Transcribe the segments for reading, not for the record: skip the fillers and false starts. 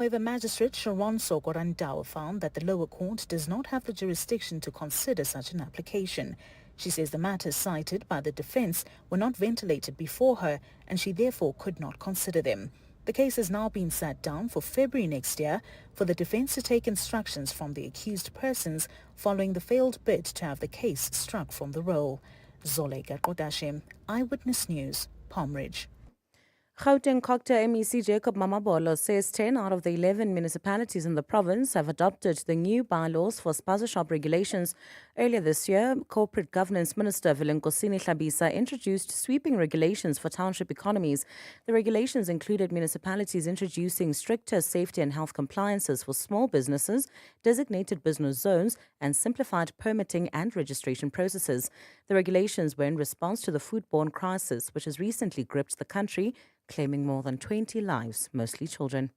However, Magistrate Sharon Sokorandao found that the lower court does not have the jurisdiction to consider such an application. She says the matters cited by the defence were not ventilated before her and she therefore could not consider them. The case has now been sat down for February next year for the defence to take instructions from the accused persons following the failed bid to have the case struck from the roll. Zoleka Kodashim, Eyewitness News, Palm Ridge. Gauteng Cocta MEC Jacob Mamabolo says 10 out of the 11 municipalities in the province have adopted the new bylaws for spaza shop regulations. Earlier this year, Corporate Governance Minister Vilenkosini Hlabisa introduced sweeping regulations for township economies. The regulations included municipalities introducing stricter safety and health compliances for small businesses, designated business zones, and simplified permitting and registration processes. The regulations were in response to the foodborne crisis, which has recently gripped the country, claiming more than 20 lives, mostly children.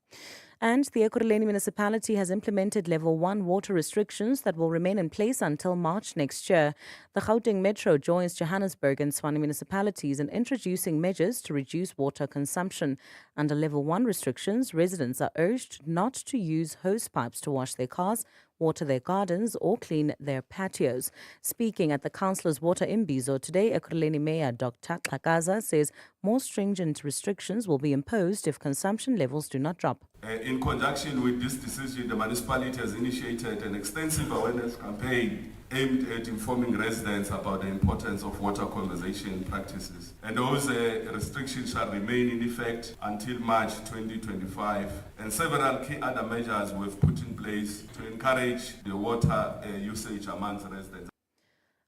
And the Ekurhuleni municipality has implemented level 1 water restrictions that will remain in place until March next year. The Gauteng Metro joins Johannesburg and Tshwane municipalities in introducing measures to reduce water consumption. Under level 1 restrictions, residents are urged not to use hose pipes to wash their cars, water their gardens or clean their patios. Speaking at the councillor's water imbizo today, Ekurhuleni Mayor Dr. Xhakaza says more stringent restrictions will be imposed if consumption levels do not drop. In conjunction with this decision, the municipality has initiated an extensive awareness campaign aimed at informing residents about the importance of water conservation practices. And those restrictions shall remain in effect until March 2025. And several key other measures we've put in place to encourage the water usage amongst residents.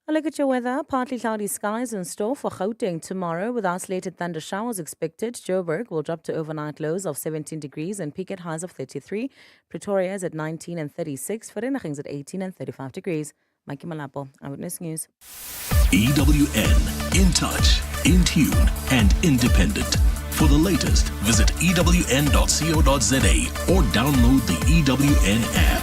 A look at your weather. Partly cloudy skies in store for Gauteng tomorrow with isolated thunder showers expected. Joburg will drop to overnight lows of 17 degrees and peak at highs of 33. Pretoria is at 19 and 36. Vereeniging is at 18 and 35 degrees. Mikey Malapo, Eyewitness News. EWN, in touch, in tune and independent. For the latest, visit ewn.co.za or download the EWN app.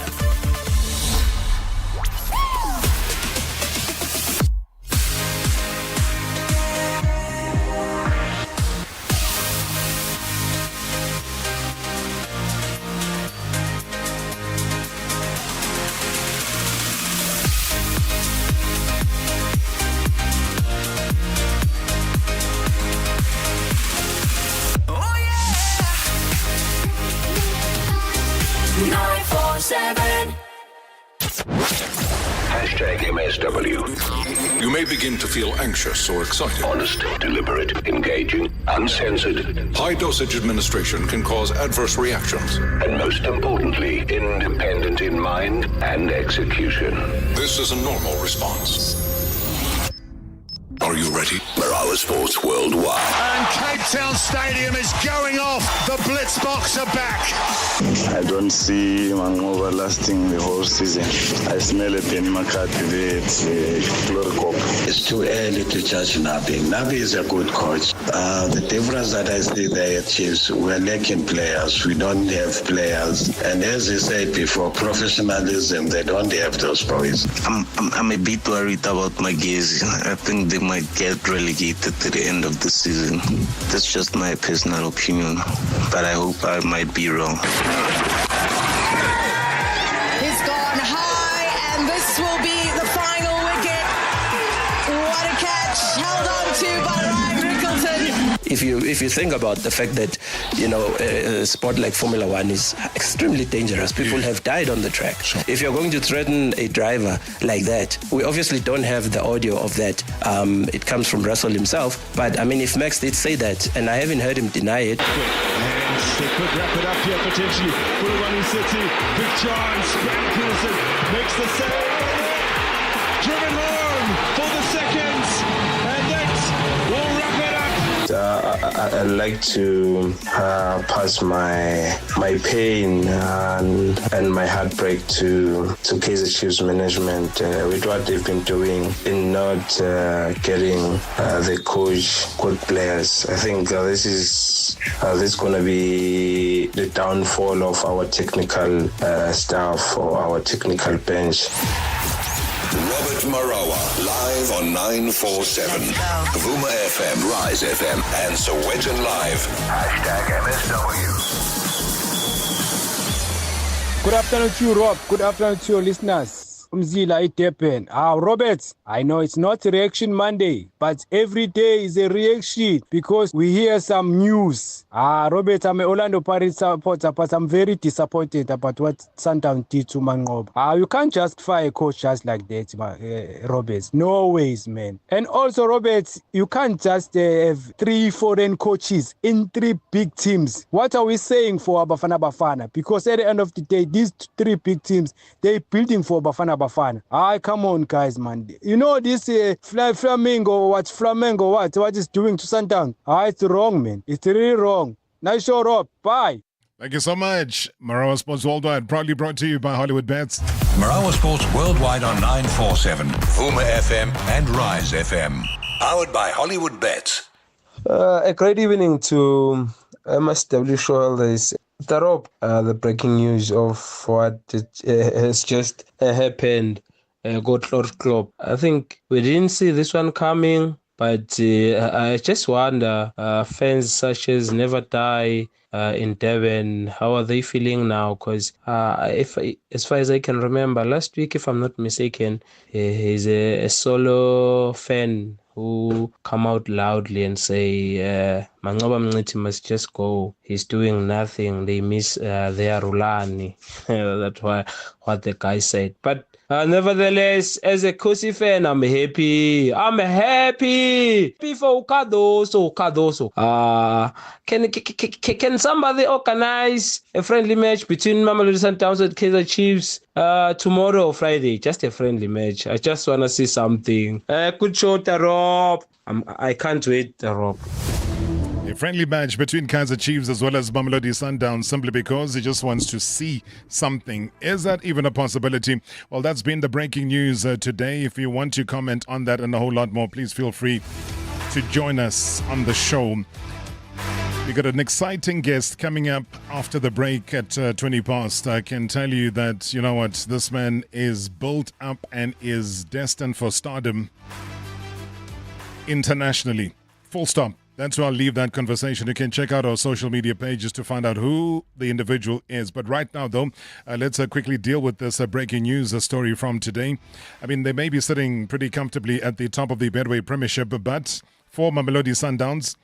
#MSW. You may begin to feel anxious or excited. Honest, deliberate, engaging, uncensored. High dosage administration can cause adverse reactions. And most importantly, independent in mind and execution. This is a normal response. Are you ready? Marawa Sports Worldwide. And Cape Town Stadium is going off. The Blitzboks are back. I don't see Mangover lasting the whole season. I smell a Penny McCarthy there. It's chlorocope. It's too early to judge Nabi. Nabi is a good coach. The difference that I see there at Chiefs, we're lacking players. We don't have players. And as you said before, professionalism, they don't have those boys. I'm a bit worried about Magezi. I think they might get relegated to the end of the season. That's just my personal opinion, but I hope I might be wrong. He's gone high, and this will be the final wicket. What a catch, held on to by Ryan Rickleton. If you think about the fact that, a sport like Formula One is extremely dangerous. People have died on the track. Sure. If you're going to threaten a driver like that, we obviously don't have the audio of that. It comes from Russell himself. But, if Max did say that, and I haven't heard him deny it. And they could wrap it up here potentially. Bulawani City, big chance. Grant Coulson makes the save. Driven home for the seconds. And that will wrap it up. I'd like to pass my pain and my heartbreak to Kaizer Chiefs management with what they've been doing in not getting the coach good players. I think this is going to be the downfall of our technical staff or our technical bench. Robert Marawa, live on 947. Vuma FM, Rise FM, and Sowetan Live. #MSW. Good afternoon to you, Rob. Good afternoon to your listeners. Umzila Itepen. Robert, I know it's not Reaction Monday, but every day is a reaction because we hear some news. Robert, I'm an Orlando Pirates supporter, but I'm very disappointed about what Sundowns did to Manqoba. You can't just fire a coach just like that, Robert. No ways, man. And also, Robert, you can't just have 3 foreign coaches in 3 big teams. What are we saying for Bafana? Because at the end of the day, these 3 big teams, they're building for Bafana. Come on, guys, man. You know this Flamengo, what is doing to Sundowns? It's wrong, man. It's really wrong. Nice show, Rob. Bye. Thank you so much. Marawa Sports Worldwide, proudly brought to you by Hollywood Bets. Marawa Sports Worldwide on 947, Vuma FM and Rise FM. Powered by Hollywood Bets. A great evening to MSW shoulders. The breaking news of what has just happened got Klopp. I think we didn't see this one coming, but I just wonder, fans such as Never Die in Devon, how are they feeling now? Because as far as I can remember, last week, if I'm not mistaken, he's a solo fan who come out loudly and say, Manqoba Mngqithi must just go. He's doing nothing. They miss their Rulani. That's what the guy said. But nevertheless, as a Kosi fan, I'm happy. For Kadoso. Can somebody organize a friendly match between Mamelodi Sundowns and Kaizer Chiefs tomorrow or Friday? Just a friendly match. I just want to see something. Good show, Rob. I can't wait, Rob. A friendly match between Kaizer Chiefs as well as Mamelodi Sundowns simply because he just wants to see something. Is that even a possibility? Well, that's been the breaking news today. If you want to comment on that and a whole lot more, please feel free to join us on the show. We got an exciting guest coming up after the break at 20 past. I can tell you that, you know what, this man is built up and is destined for stardom internationally. Full stop. That's where I'll leave that conversation. You can check out our social media pages to find out who the individual is. But right now, though, let's quickly deal with this breaking news story from today. I mean, they may be sitting pretty comfortably at the top of the Betway Premiership, but for Mamelodi Sundowns,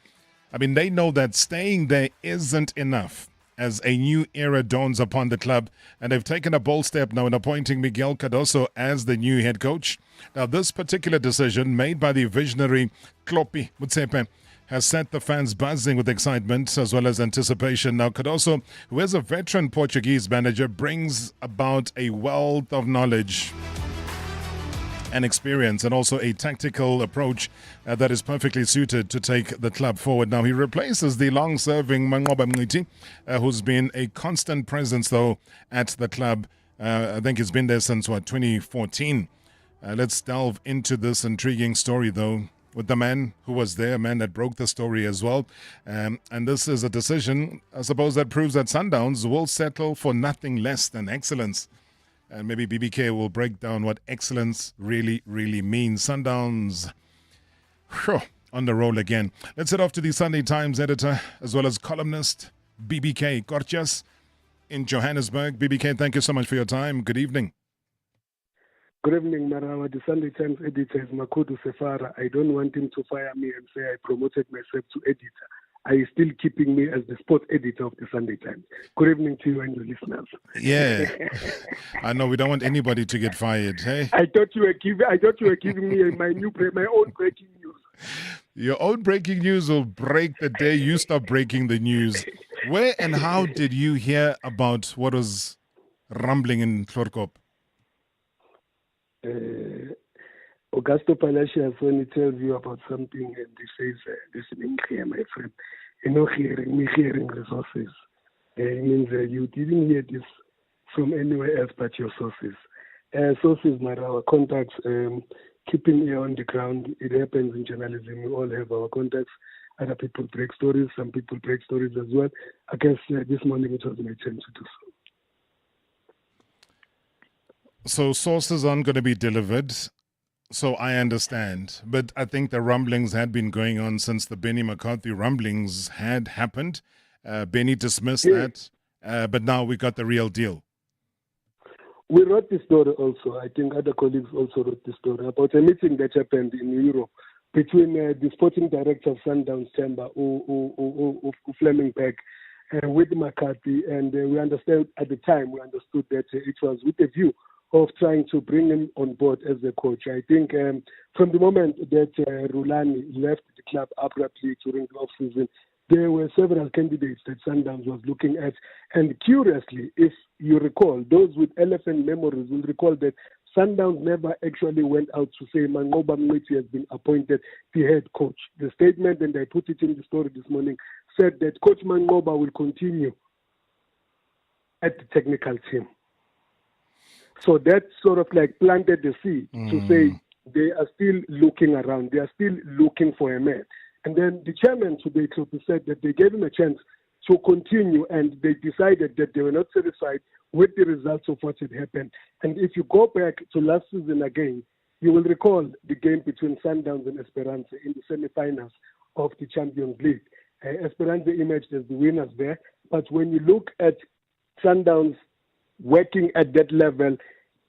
I mean, they know that staying there isn't enough as a new era dawns upon the club. And they've taken a bold step now in appointing Miguel Cardoso as the new head coach. Now, this particular decision made by the visionary Kloppy Motsepe has set the fans buzzing with excitement as well as anticipation. Now, Cardoso, who is a veteran Portuguese manager, brings about a wealth of knowledge and experience and also a tactical approach that is perfectly suited to take the club forward. Now, he replaces the long-serving Manqoba Mngqithi, who's been a constant presence, though, at the club. I think he's been there since, 2014. Let's delve into this intriguing story, though, with the man who was there, a man that broke the story as well. And this is a decision, I suppose, that proves that Sundowns will settle for nothing less than excellence. And maybe BBK will break down what excellence really, really means. Sundowns on the roll again. Let's head off to the Sunday Times editor as well as columnist BBK Kortjas in Johannesburg. BBK, thank you so much for your time. Good evening. Good evening, Marawa. The Sunday Times editor is Makudu Sefara. I don't want him to fire me and say I promoted myself to editor. Are still keeping me as the sports editor of the Sunday Times. Good evening to you and your listeners. Yeah, I know we don't want anybody to get fired. Hey, I thought you were giving me my own breaking news. Your own breaking news will break the day you stop breaking the news. Where and how did you hear about what was rumbling in Tlhorkop? Augusto Palacios, when he tells you about something and he says, listen, here, my friend, hearing resources. It means you didn't hear this from anywhere else but your sources. Sources matter, our contacts, keeping ear on the ground. It happens in journalism. We all have our contacts. Other people break stories. Some people break stories as well. I guess this morning it was my turn to do so. So sources aren't going to be delivered. So I understand, but I think the rumblings had been going on since the Benny McCarthy rumblings had happened. Benny dismissed that, but now we got the real deal. We wrote the story also. I think other colleagues also wrote the story about a meeting that happened in Europe between the sporting director of Sundowns Chamber, Flemingberg, with McCarthy. And we understood at the time, that it was with a view of trying to bring him on board as a coach. I think from the moment that Rulani left the club abruptly during the off-season, there were several candidates that Sundowns was looking at. And curiously, if you recall, those with elephant memories will recall that Sundowns never actually went out to say Mangoba Mngqithi has been appointed the head coach. The statement, and I put it in the story this morning, said that Coach Mangoba will continue at the technical team. So that sort of like planted the seed to say they are still looking around. They are still looking for a man. And then the chairman today said that they gave him a chance to continue, and they decided that they were not satisfied with the results of what had happened. And if you go back to last season again, you will recall the game between Sundowns and Esperance in the semi-finals of the Champions League. Esperance emerged as the winners there, but when you look at Sundowns working at that level,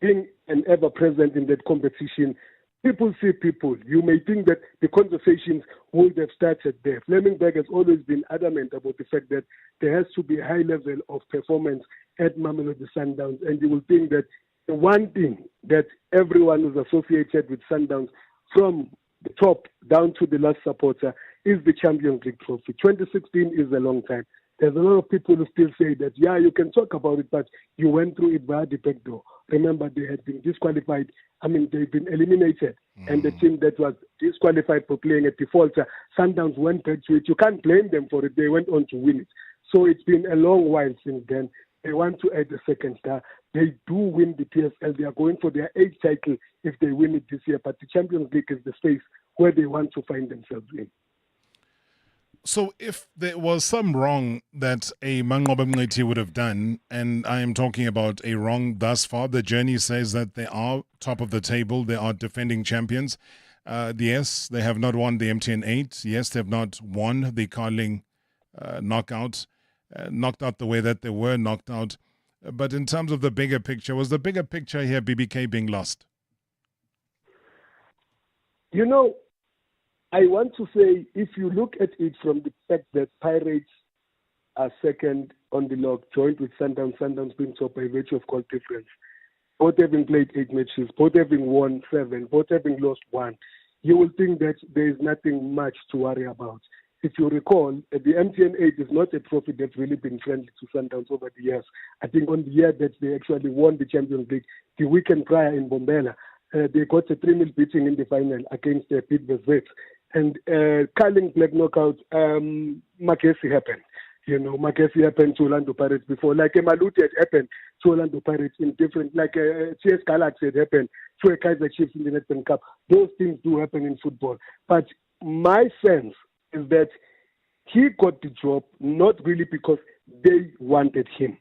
being an ever-present in that competition, people see people. You may think that the conversations would have started there. Flemingberg has always been adamant about the fact that there has to be a high level of performance at Mamelodi Sundowns, and you will think that the one thing that everyone who's associated with Sundowns, from the top down to the last supporter, is the Champions League trophy. 2016 is a long time. There's a lot of people who still say that, yeah, you can talk about it, but you went through it via the back door. Remember, they had been disqualified. They've been eliminated. And the team that was disqualified for playing at default, Sundowns went back to it. You can't blame them for it. They went on to win it. So it's been a long while since then. They want to add a second star. They do win the PSL. They are going for their 8th title if they win it this year. But the Champions League is the space where they want to find themselves in. So if there was some wrong that a Mangoba Mngqithi would have done, and I am talking about a wrong thus far, the journey says that they are top of the table, they are defending champions. Yes, they have not won the MTN 8. Yes, they have not won the Carling knockout, knocked out the way that they were knocked out. But in terms of the bigger picture, was the bigger picture here BBK being lost? You know, I want to say, if you look at it from the fact that Pirates are second on the log, joined with Sundowns being top by virtue of goal difference, both having played 8 matches, both having won 7, both having lost 1, you will think that there is nothing much to worry about. If you recall, the MTN 8 is not a trophy that's really been friendly to Sundowns over the years. I think on the year that they actually won the Champions League, the weekend prior in Bombela, they got a 3-0 beating in the final against Piet Veswet. And Carling Black knockout, Magesi happened. You know, Magesi happened to Orlando Pirates before. Like a Maluti had happened to Orlando Pirates in different, like a CS Galaxy had happened to a Kaizer Chiefs in the Nedbank Cup. Those things do happen in football. But my sense is that he got the job not really because they wanted him.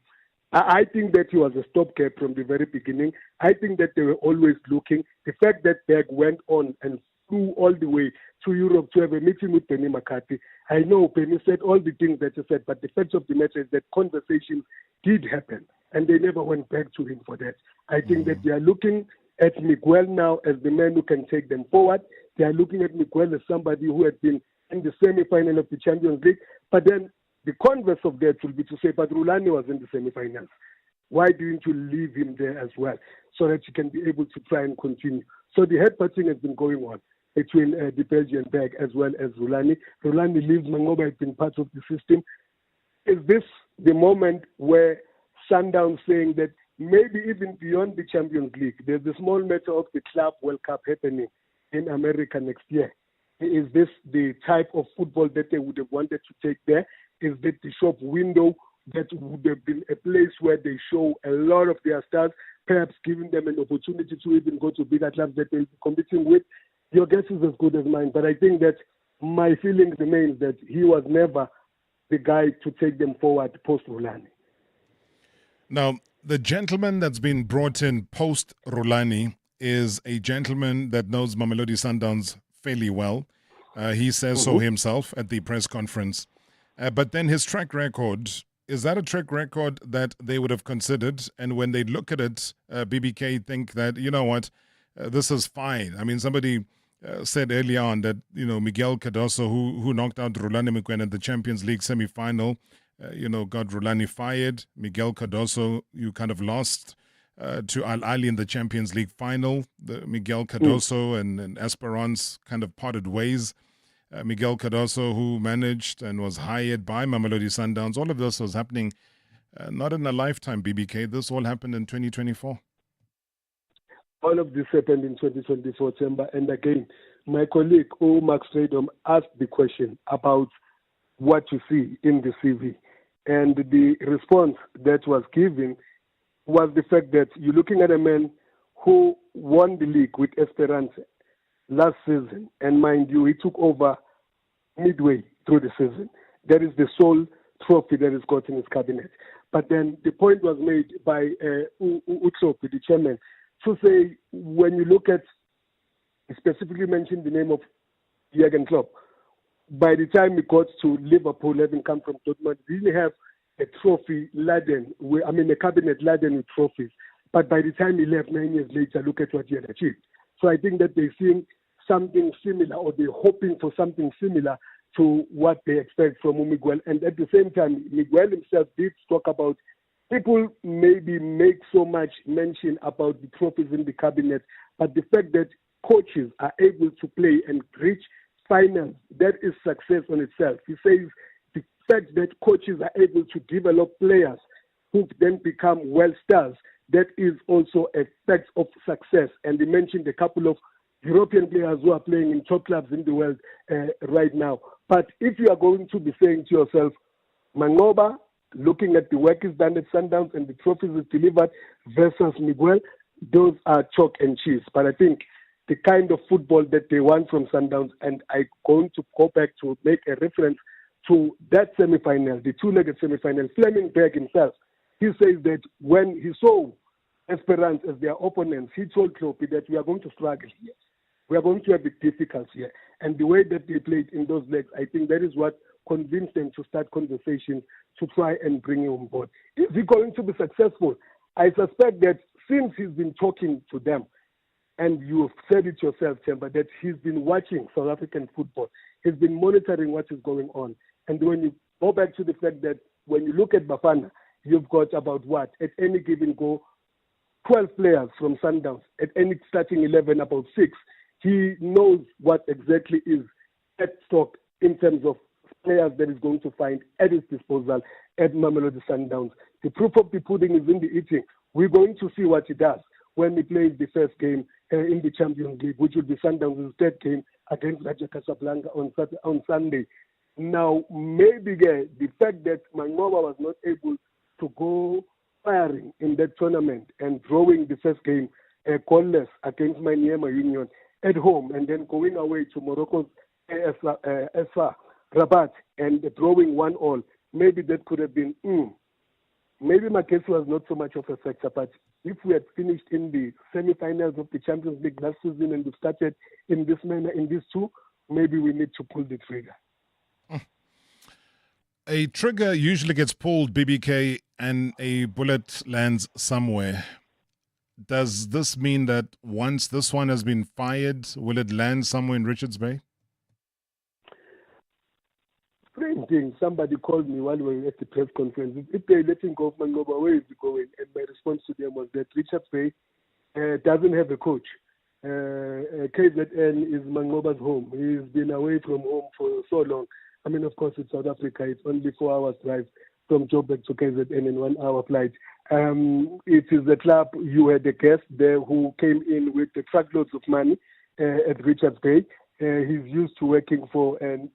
I think that he was a stopgap from the very beginning. I think that they were always looking. The fact that Berg went on and flew all the way to Europe to have a meeting with Penny McCarthy. I know Penny said all the things that he said, but the fact of the matter is that conversations did happen, and they never went back to him for that. I think that they are looking at Miguel now as the man who can take them forward. They are looking at Miguel as somebody who had been in the semi-final of the Champions League. But then the converse of that will be to say, but Rulani was in the semi-finals. Why didn't you leave him there as well so that you can be able to try and continue? So the headbutting has been going on between the Belgian Berg as well as Rulani. Rulani leaves. Mangoba has been part of the system. Is this the moment where Sundowns saying that maybe even beyond the Champions League, there's a small matter of the Club World Cup happening in America next year? Is this the type of football that they would have wanted to take there? Is that the shop window that would have been a place where they show a lot of their stars, perhaps giving them an opportunity to even go to bigger clubs that they'll be competing with? Your guess is as good as mine, but I think that my feeling remains that he was never the guy to take them forward post-Rulani. Now, the gentleman that's been brought in post-Rulani is a gentleman that knows Mamelodi Sundowns fairly well. He says so himself at the press conference. But then his track record is that a track record that they would have considered? And when they look at it, BBK think that, you know what, this is fine. I mean, somebody said earlier on that, Miguel Cardoso, who knocked out Rulani Mokwena at the Champions League semi-final, got Rulani fired. Miguel Cardoso, you kind of lost to Al Ahly in the Champions League final. Miguel Cardoso and Esperance kind of parted ways. Miguel Cardoso, who managed and was hired by Mamelodi Sundowns. All of this was happening not in a lifetime, BBK. This all happened in 2024. All of this happened in 2024, Temba. And again, my colleague, Max Stradom, asked the question about what you see in the CV. And the response that was given was the fact that you're looking at a man who won the league with Esperance last season. And mind you, he took over midway through the season. That is the sole trophy that he's got in his cabinet. But then the point was made by Utsopi, the chairman, to say when you look at, specifically mentioned the name of Jurgen Klopp, by the time he got to Liverpool, having come from Dortmund, he didn't have a trophy laden, a cabinet laden with trophies. But by the time he left 9 years later, look at what he had achieved. So I think that they're seeing something similar, or they're hoping for something similar to what they expect from Miguel. And at the same time, Miguel himself did talk about people maybe make so much mention about the trophies in the cabinet, but the fact that coaches are able to play and reach finals, that is success on itself. He says the fact that coaches are able to develop players who then become world stars, that is also a fact of success. And he mentioned a couple of European players who are playing in top clubs in the world right now. But if you are going to be saying to yourself, Mangoba, looking at the work he's done at Sundowns and the trophies he's delivered versus Miguel, those are chalk and cheese. But I think the kind of football that they want from Sundowns, and I'm going to go back to make a reference to that semi-final, the two-legged semi-final, Fleming Berg himself, he says that when he saw Esperance as their opponents, he told Klopp that we are going to struggle here. We are going to have a difficulty here. And the way that they played in those legs, I think that is what convinced them to start conversations to try and bring him on board. Is he going to be successful? I suspect that since he's been talking to them, and you've said it yourself, Temba, that he's been watching South African football, he's been monitoring what is going on. And when you go back to the fact that when you look at Bafana, you've got about what? At any given goal, 12 players from Sundowns. At any starting 11, about 6. He knows what exactly is at stock in terms of players that he's going to find at his disposal at Mamelodi Sundowns. The proof of the pudding is in the eating. We're going to see what he does when he plays the first game in the Champions League, which will be Sundowns' third game against Raja Casablanca on Sunday. Now, maybe the fact that Mangoba was not able to go firing in that tournament and drawing the first game goalless against Maniema Union at home, and then going away to Morocco's Esfa Rabat and drawing 1-1, maybe that could have been, maybe Makesi was not so much of a factor, but if we had finished in the semi-finals of the Champions League last season and we started in this manner, in these two, maybe we need to pull the trigger. A trigger usually gets pulled, BBK, and a bullet lands somewhere. Does this mean that once this one has been fired, will it land somewhere in Richards Bay? Strange thing, somebody called me while we were at the press conference. If they're letting go of Mangoba, where is he going? And my response to them was that Richards Bay doesn't have a coach. KZN is Mangoba's home. He's been away from home for so long. I mean, of course, it's South Africa. It's only 4 hours drive from Joburg to KZN in 1 hour flight. It is a club. You had a guest there who came in with the truckloads of money at Richards Bay. He's used to working for an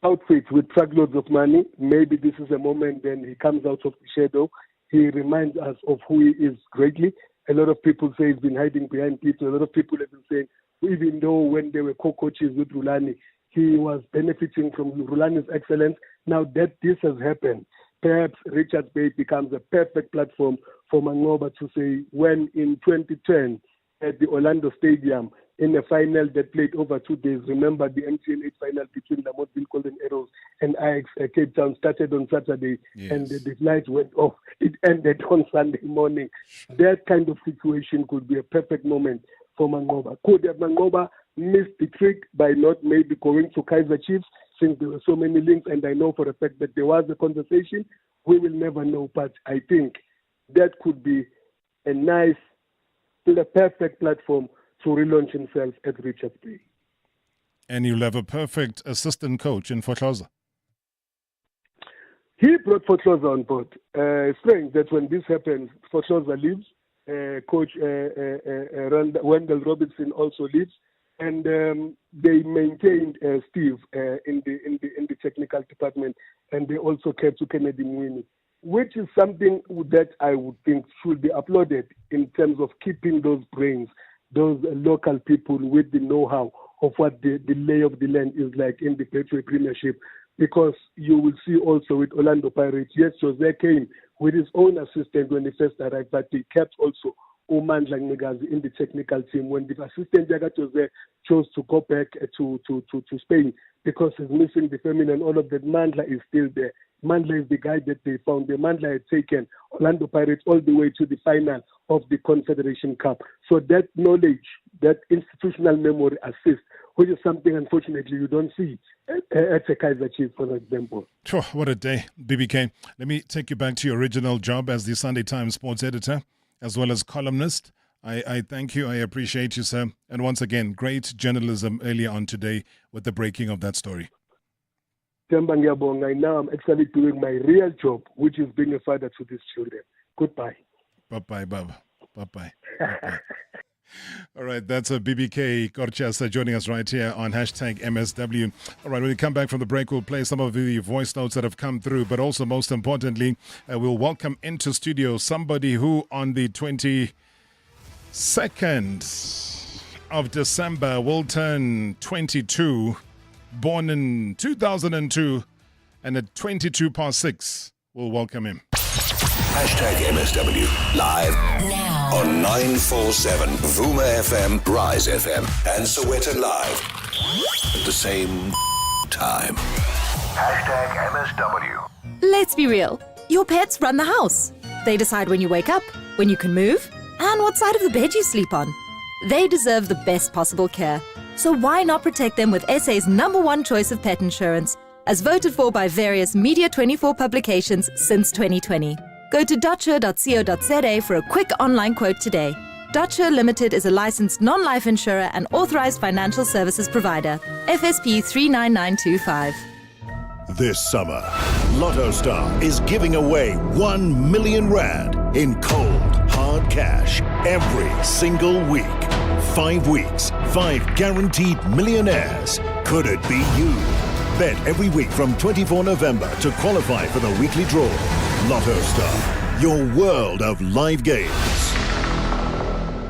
outfit with truckloads of money. Maybe this is a moment when he comes out of the shadow. He reminds us of who he is greatly. A lot of people say he's been hiding behind people. A lot of people have been saying, even though when they were co-coaches with Rulani, he was benefiting from Rulani's excellence. Now that this has happened, perhaps Richards Bay becomes a perfect platform for Mangoba to say, when in 2010 at the Orlando Stadium, in a final that played over 2 days. Remember, the MTN 8 final between Lamotville Golden Arrows and Ajax Cape Town started on Saturday, and the flight went off. It ended on Sunday morning. That kind of situation could be a perfect moment for Mangoba. Could have Mangoba missed the trick by not maybe going to Kaizer Chiefs, since there were so many links, and I know for a fact that there was a conversation? We will never know, but I think that could be a perfect platform to relaunch himself at Richards Bay. And you'll have a perfect assistant coach in Fotloza. He brought Fotloza on board. Strange that when this happens, Fotloza leaves. Coach Wendell Robertson also leaves, and they maintained Steve in the technical department, and they also kept Kennedy Mwini, which is something that I would think should be applauded in terms of keeping those brains, those local people with the know-how of what the lay of the land is like in the Betway Premiership. Because you will see also with Orlando Pirates, yes, Jose came with his own assistant when he first arrived, but they kept also Omandla Negazi in the technical team. When the assistant Jaga Jose chose to go back to Spain because he's missing the family and all of that, Mandla is still there. Mandla is the guy that they found. The Mandla had taken Orlando Pirates all the way to the final of the Confederation Cup. So that knowledge, that institutional memory assists, which is something, unfortunately, you don't see at a Kaizer Chiefs, for example. Sure, what a day, BBK. Let me take you back to your original job as the Sunday Times sports editor, as well as columnist. I thank you. I appreciate you, sir. And once again, great journalism earlier on today with the breaking of that story. Temba Ngiyabonga. Now I'm actually doing my real job, which is being a father to these children. Goodbye. Bye-bye, Baba. Bye-bye. Bye-bye. All right, that's a BBK Korchas joining us right here on hashtag MSW. All right, when we come back from the break, we'll play some of the voice notes that have come through, but also most importantly, we'll welcome into studio somebody who on the 22nd of December will turn 22, born in 2002, and at 6:22, we'll welcome him. Hashtag MSW live now on 947 Vuma FM, Rise FM, and Soweto Live at the same time. Hashtag MSW. Let's be real. Your pets run the house. They decide when you wake up, when you can move, and what side of the bed you sleep on. They deserve the best possible care. So why not protect them with SA's #1 choice of pet insurance, as voted for by various Media 24 publications since 2020. Go to dutcher.co.za for a quick online quote today. Dutcher Limited is a licensed non-life insurer and authorized financial services provider. FSP 39925. This summer, Lotto Star is giving away 1 million rand in cold, hard cash every single week. 5 weeks, 5 guaranteed millionaires. Could it be you? Bet every week from 24 November to qualify for the weekly draw. Lotto Star, your world of live games.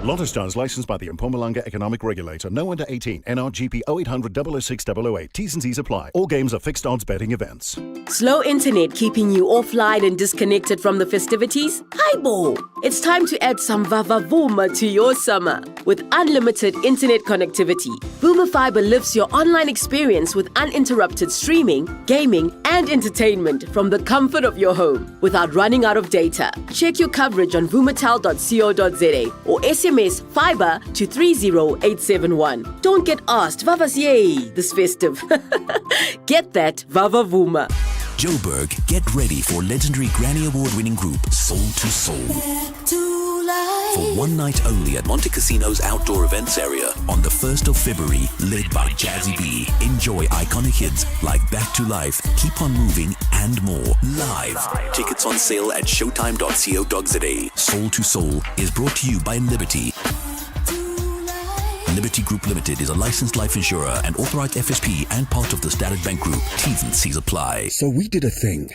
Lotto Star is licensed by the Mpumalanga Economic Regulator. No under 18. NRGP 0800 006 008. T's and C's apply. All games are fixed odds betting events. Slow internet keeping you offline and disconnected from the festivities? Highball! It's time to add some Vavavuma to your summer. With unlimited internet connectivity, Vuma Fiber lifts your online experience with uninterrupted streaming, gaming, and entertainment from the comfort of your home without running out of data. Check your coverage on vumatel.co.za or SMS Fiber to 30871. Don't get asked, Vavas yay, this festive. Get that Vavavuma. Joburg, get ready for legendary Grammy Award-winning group Soul to Soul. For one night only at Monte Casino's outdoor events area on the 1st of February, led by Jazzy B. Enjoy iconic hits like Back to Life, Keep on Moving, and more. Live. Tickets on sale at showtime.co.za. Soul to Soul is brought to you by Liberty. Liberty Group Limited is a licensed life insurer and authorized FSP and part of the Standard Bank Group. T's and C's apply. So we did a thing.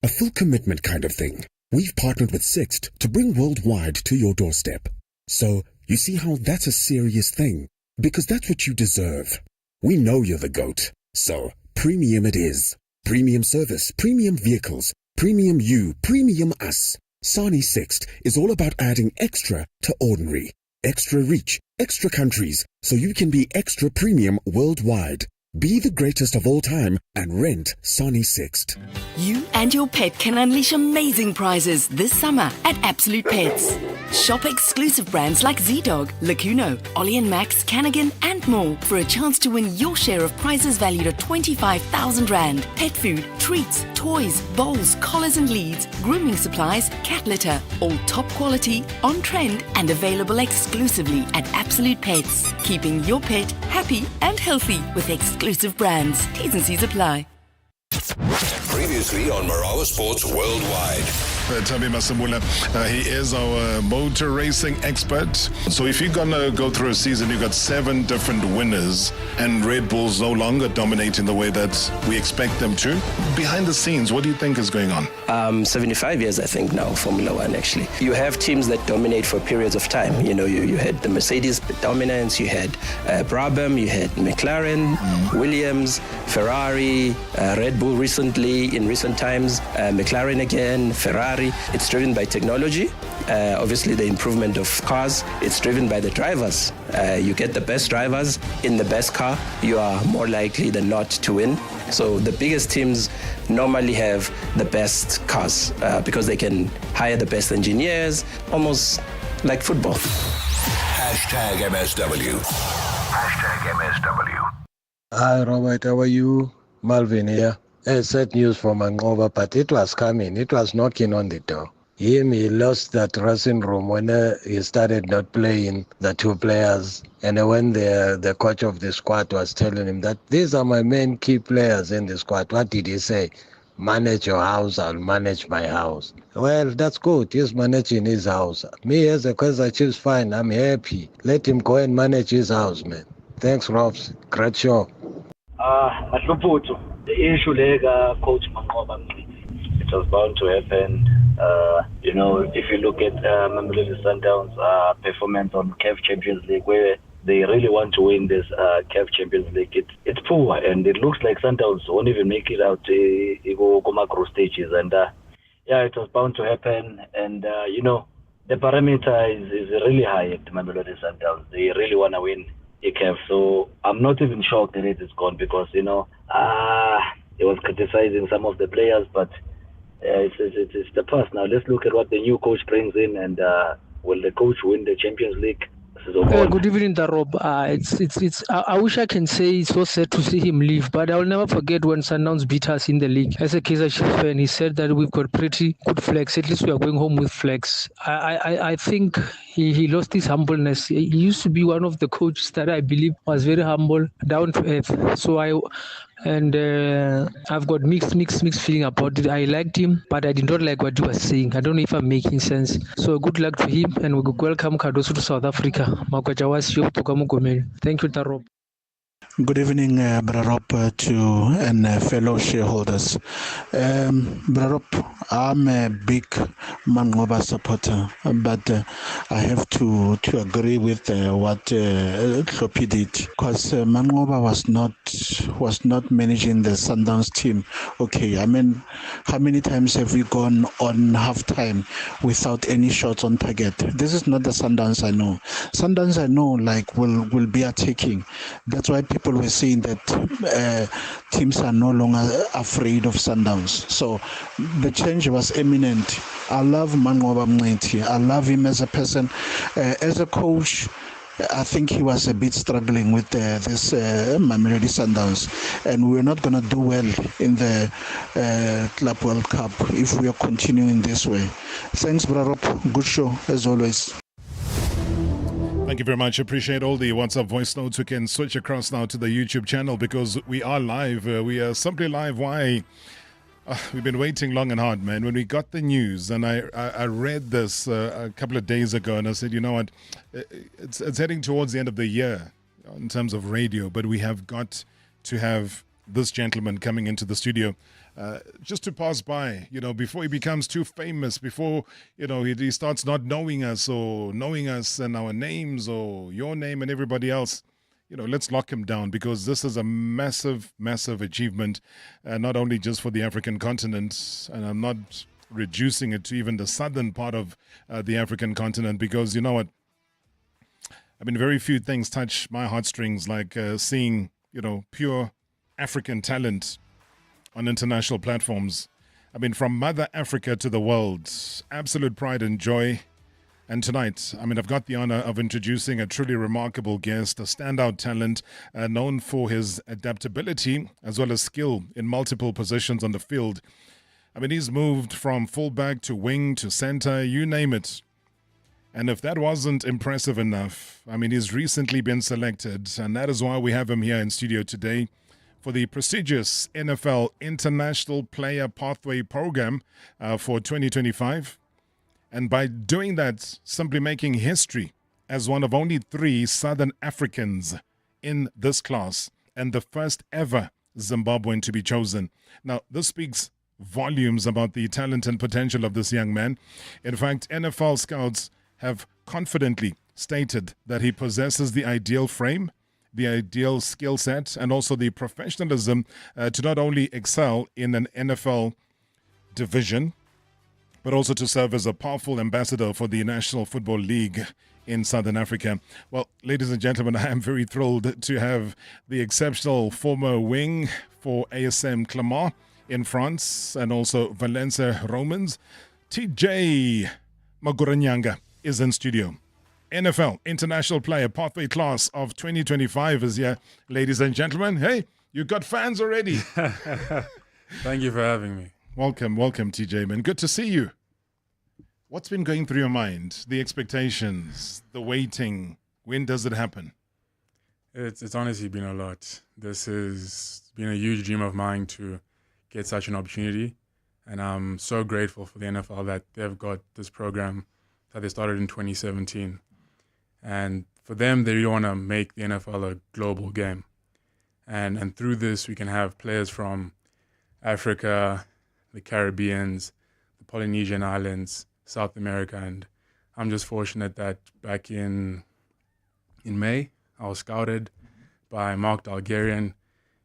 A full commitment kind of thing. We've partnered with Sixt to bring worldwide to your doorstep. So, you see how that's a serious thing? Because that's what you deserve. We know you're the GOAT. So, premium it is. Premium service, premium vehicles, premium you, premium us. Sani Sixt is all about adding extra to ordinary. Extra reach, extra countries, so you can be extra premium worldwide. Be the greatest of all time and rent Sony Sixt. You and your pet can unleash amazing prizes this summer at Absolute Pets. Shop exclusive brands like Z-Dog, Lacuno, Ollie & Max, Canigan and more for a chance to win your share of prizes valued at 25,000 Rand. Pet food, treats, toys, bowls, collars and leads, grooming supplies, cat litter, all top quality, on trend and available exclusively at Absolute Pets. Keeping your pet happy and healthy with exclusive brands. T's and C's apply. Previously on Marawa Sports Worldwide. Tabi Masamula, he is our motor racing expert. So if you're going to go through a season, you've got 7 different winners and Red Bull's no longer dominating the way that we expect them to. Behind the scenes, what do you think is going on? 75 years, I think, now, Formula One, actually. You have teams that dominate for periods of time. You know, you had the Mercedes dominance, you had Brabham, you had McLaren, Williams, Ferrari, Red Bull recently, in recent times, McLaren again, Ferrari. It's driven by technology, obviously the improvement of cars. It's driven by the drivers. You get the best drivers in the best car, you are more likely than not to win. So the biggest teams normally have the best cars because they can hire the best engineers, almost like football. Hashtag MSW. Hashtag MSW. Hi, Robert. How are you? Malvin here. Sad news for Mangoba, but it was coming. It was knocking on the door. He lost that dressing room when he started not playing the 2 players. And when the coach of the squad was telling him that these are my main key players in the squad, what did he say? Manage your house, I'll manage my house. Well, that's good. He's managing his house. Me as a Kaizer Chiefs fan, I'm happy. Let him go and manage his house, man. Thanks, Robs. Great show. The issue Coach Mangoba, it was bound to happen. If you look at Mamelodi Sundowns' performance on CAF Champions League, where they really want to win this CAF Champions League, it's poor, and it looks like Sundowns won't even make it out to go macro stages. And it was bound to happen. And the parameter is really high at Mamelodi Sundowns. They really want to win CAF. So I'm not even shocked that it is gone because he was criticizing some of the players, but it's the past now. Let's look at what the new coach brings in, and will the coach win the Champions League? Good evening, Rob. I wish I can say it's so sad to see him leave, but I will never forget when Sundowns beat us in the league. As a Kaizer Chiefs fan, he said that we've got pretty good flags. At least we are going home with flags. I think he lost his humbleness. He used to be one of the coaches that I believe was very humble, down to earth. So I've got mixed feeling about it. I liked him, but I did not like what he was saying. I don't know if I'm making sense. So good luck to him, and we welcome Cardoso to South Africa. Thank you, Tarob. Good evening, Brother Rob, and fellow shareholders. Brother Rob, I'm a big Mangoba supporter, but I have to agree with what Klopi did, because Mangoba was not managing the Sundowns team. Okay, I mean, how many times have we gone on halftime without any shots on target? This is not the Sundowns I know. Sundowns I know will be attacking. That's why people were saying that teams are no longer afraid of Sundowns. So the change was imminent. I love Mangoba Mngeti. I love him as a person. As a coach, I think he was a bit struggling with this Mamelodi Sundowns, and we're not going to do well in the Club World Cup if we are continuing this way. Thanks, Brother. Good show, as always. Thank you very much. Appreciate all the WhatsApp voice notes. We can switch across now to the YouTube channel because we are live. We are simply live. Why? We've been waiting long and hard, man. When we got the news, and I read this a couple of days ago, and I said, you know what? It's heading towards the end of the year in terms of radio, but we have got to have this gentleman coming into the studio. Just to pass by, before he becomes too famous, before, he starts not knowing us or knowing us and our names or your name and everybody else, let's lock him down, because this is a massive, massive achievement, not only just for the African continent, and I'm not reducing it to even the southern part of the African continent, because you know what? I mean, very few things touch my heartstrings like seeing, pure African talent on international platforms. I mean, from Mother Africa to the world, absolute pride and joy. And tonight, I've got the honor of introducing a truly remarkable guest, a standout talent known for his adaptability as well as skill in multiple positions on the field. He's moved from fullback to wing to center, you name it. And if that wasn't impressive enough, he's recently been selected, and that is why we have him here in studio today for the prestigious NFL International Player Pathway Program for 2025. And by doing that, simply making history as one of only 3 Southern Africans in this class and the first ever Zimbabwean to be chosen. Now, this speaks volumes about the talent and potential of this young man. In fact, NFL scouts have confidently stated that he possesses the ideal frame, the ideal skill set, and also the professionalism to not only excel in an NFL division, but also to serve as a powerful ambassador for the National Football League in Southern Africa. Well, ladies and gentlemen, I am very thrilled to have the exceptional former wing for ASM Clermont in France and also Valencia Romans, TJ Maguranyanga is in studio. NFL International Player Pathway Class of 2025 is here, ladies and gentlemen. Hey, you got fans already. Thank you for having me. Welcome, TJ, man. Good to see you. What's been going through your mind? The expectations, the waiting. When does it happen? It's honestly been a lot. This has been a huge dream of mine to get such an opportunity. And I'm so grateful for the NFL that they've got this program that they started in 2017. And for them, they really want to make the NFL a global game. And through this, we can have players from Africa, the Caribbeans, the Polynesian Islands, South America, and I'm just fortunate that back in May, I was scouted by Mark Dalgarian.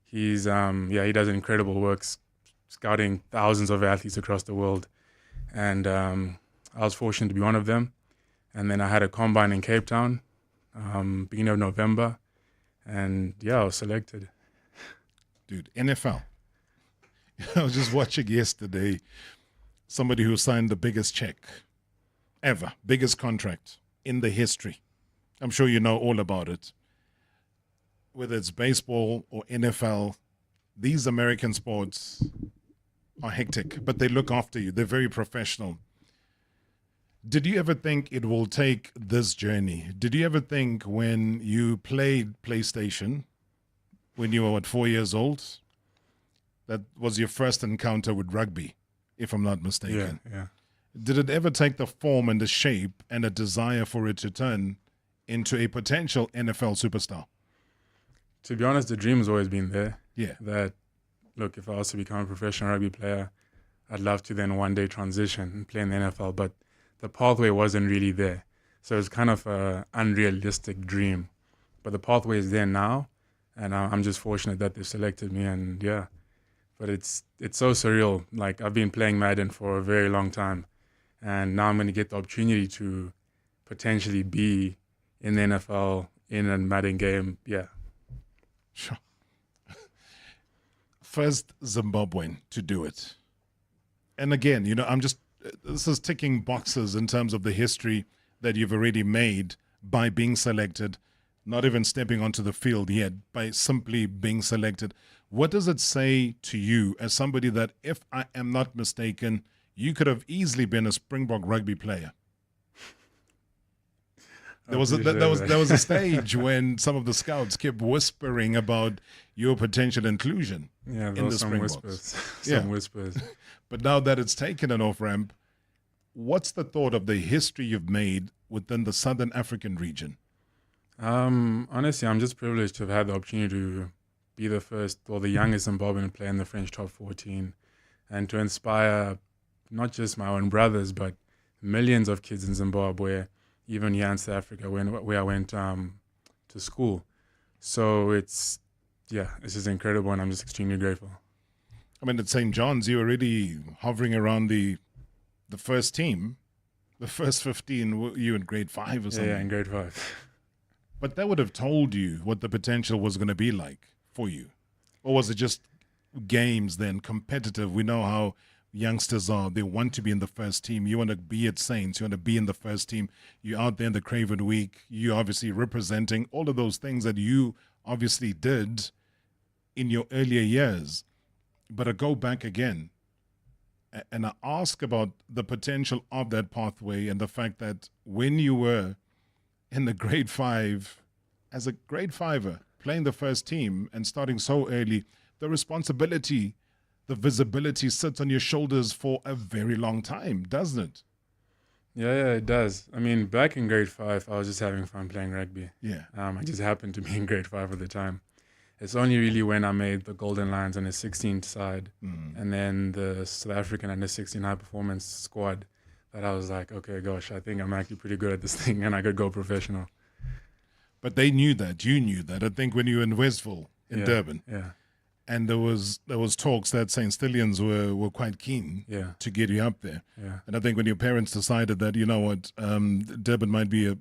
He's he does incredible work scouting thousands of athletes across the world, and I was fortunate to be one of them. And then I had a combine in Cape Town, beginning of November, and I was selected. Dude, NFL. I was just watching yesterday somebody who signed the biggest check ever, biggest contract in the history. I'm sure you know all about it. Whether it's baseball or NFL, these American sports are hectic, but they look after you. They're very professional. Did you ever think it will take this journey? Did you ever think when you played PlayStation, when you were, 4 years old, that was your first encounter with rugby, if I'm not mistaken? Yeah. Did it ever take the form and the shape and a desire for it to turn into a potential NFL superstar? To be honest, the dream has always been there. Yeah. That, look, if I was to become a professional rugby player, I'd love to then one day transition and play in the NFL, but the pathway wasn't really there. So it's kind of an unrealistic dream. But the pathway is there now, and I'm just fortunate that they selected me, and But it's so surreal. Like, I've been playing Madden for a very long time, and now I'm going to get the opportunity to potentially be in the NFL in a Madden game. Yeah. Sure. First Zimbabwean to do it. And again, this is ticking boxes in terms of the history that you've already made by being selected, not even stepping onto the field yet, by simply being selected. What does it say to you as somebody that, if I am not mistaken, you could have easily been a Springbok rugby player? There was a stage when some of the scouts kept whispering about your potential inclusion in the Springboks. Some whispers. But now that it's taken an off-ramp, what's the thought of the history you've made within the Southern African region? Honestly, I'm just privileged to have had the opportunity to be the first or the youngest Zimbabwean player in the French top 14, and to inspire not just my own brothers, but millions of kids in Zimbabwe, even here in South Africa, where I went to school. So it's just incredible, and I'm just extremely grateful. I mean, at St. John's, you're already hovering around the first team, the first 15. You in grade 5 or something? Yeah, in grade 5. But that would have told you what the potential was going to be like for you. Or was it just games then, competitive? We know how youngsters are. They want to be in the first team. You want to be at Saints. You want to be in the first team. You're out there in the Craven Week. You're obviously representing all of those things that you obviously did in your earlier years. But I go back again and I ask about the potential of that pathway and the fact that when you were in the grade 5, as a grade 5er, playing the first team and starting so early, the responsibility, the visibility sits on your shoulders for a very long time, doesn't it? Yeah, it does. I mean, back in grade 5, I was just having fun playing rugby. Yeah. I just happened to be in grade 5 at the time. It's only really when I made the Golden Lions on the 16th side and then the South African under 16 high performance squad that I was like, okay, gosh, I think I'm actually pretty good at this thing and I could go professional. But they knew that. You knew that. I think when you were in Westville in Durban. Yeah. And there was talks that St. Stillians were quite keen to get you up there. Yeah. And I think when your parents decided that, you know what, Durban might be a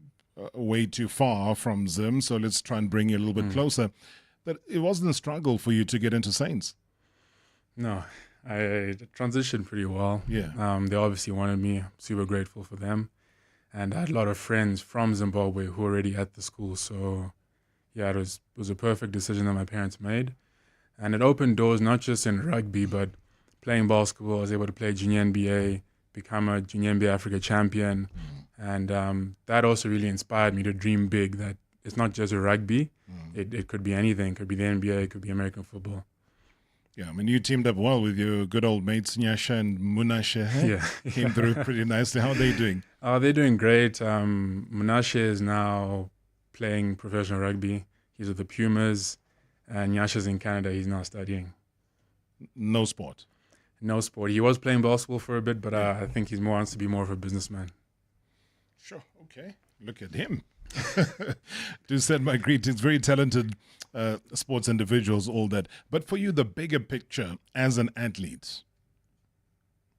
way too far from Zim, so let's try and bring you a little bit closer. But it wasn't a struggle for you to get into Saints. No, I transitioned pretty well. Yeah. They obviously wanted me. Super grateful for them. And I had a lot of friends from Zimbabwe who were already at the school. So, yeah, it was a perfect decision that my parents made. And it opened doors not just in rugby, but playing basketball. I was able to play junior NBA, become a junior NBA Africa champion. And that also really inspired me to dream big, that it's not just a rugby. It could be anything. It could be the NBA. It could be American football. Yeah, I mean, you teamed up well with your good old mates, Nyasha and Munashe. Yeah. Came through pretty nicely. How are they doing? They're doing great. Munashe is now playing professional rugby. He's with the Pumas. And Nyasha's in Canada. He's now studying. No sport? No sport. He was playing basketball for a bit, but I think he wants to be more of a businessman. Sure, okay. Look at him. To send my greetings. Very talented sports individuals, all that. But for you, the bigger picture as an athlete,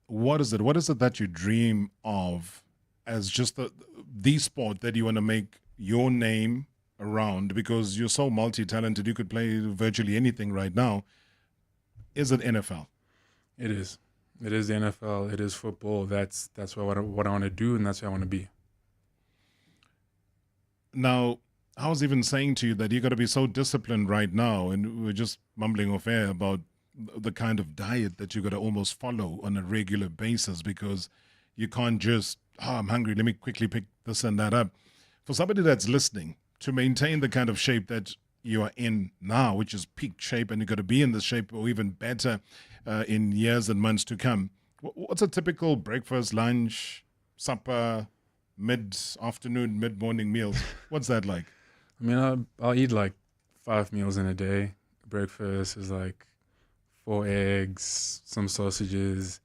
what is it? What is it that you dream of as just the sport that you want to make your name around? Because you're so multi-talented, you could play virtually anything right now. Is it NFL? It is. It is the NFL. It is football. That's what I want to do, and that's what I want to be. Now, I was even saying to you that you got to be so disciplined right now, and we're just mumbling off air about the kind of diet that you got to almost follow on a regular basis, because you can't just, I'm hungry, let me quickly pick this and that up. For somebody that's listening, to maintain the kind of shape that you are in now, which is peak shape, and you got to be in this shape or even better in years and months to come, what's a typical breakfast, lunch, supper, mid-afternoon, mid-morning meals? What's that like? I mean, I'll eat like 5 meals in a day. Breakfast is like 4 eggs, some sausages,